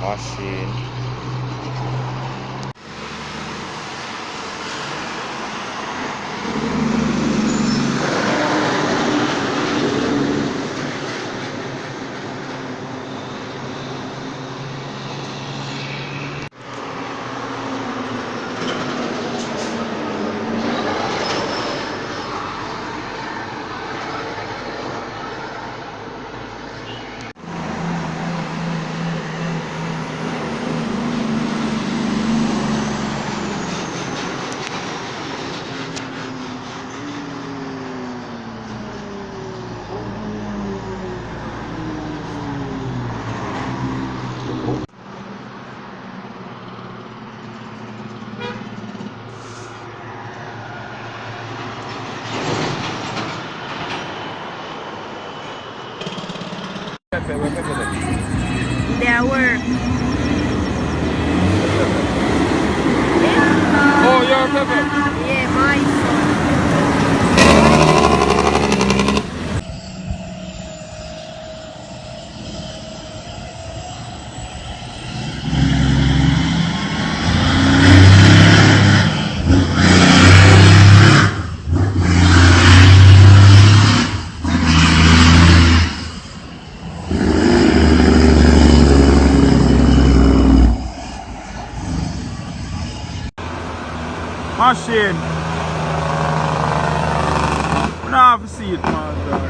Machine. Their work. Oh, you're Pepe. Yeah, my son. Machine. We don't have to see it, man. Dog.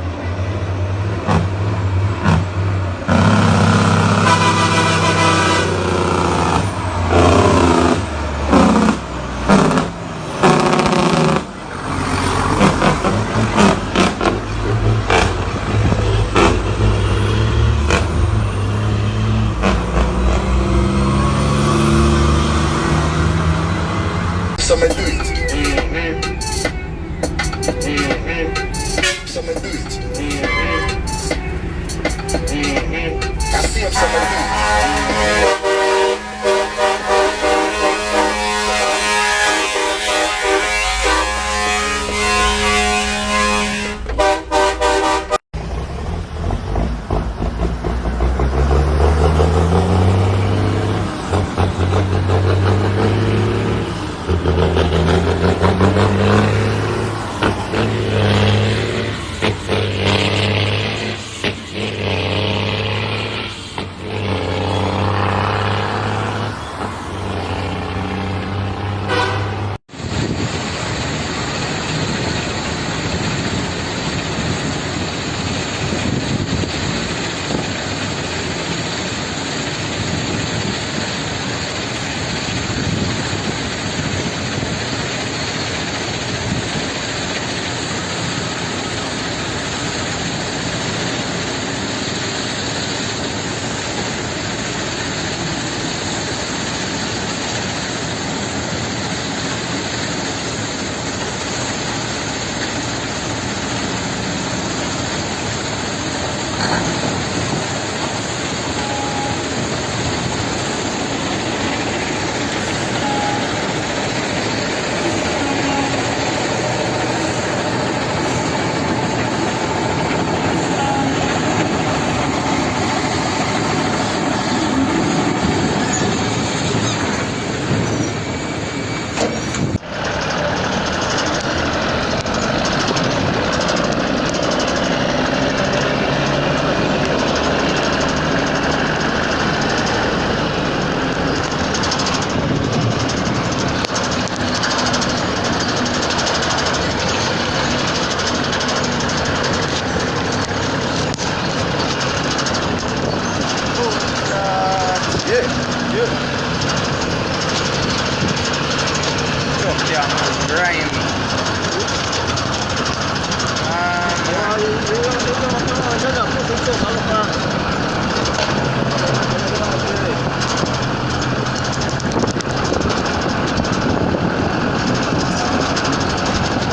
Some do it. Some do it. I see if some do it.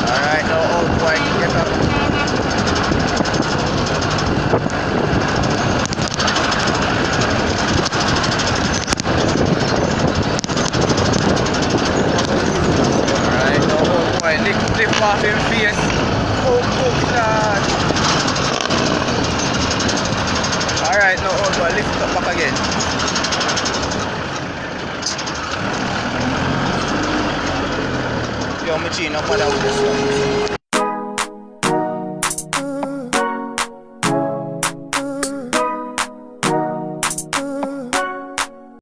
Alright, no old boy, get up. Alright, no old boy, lift off him face. Oh, God. Alright, no old boy, lift it up back again. chain, no bother with this one.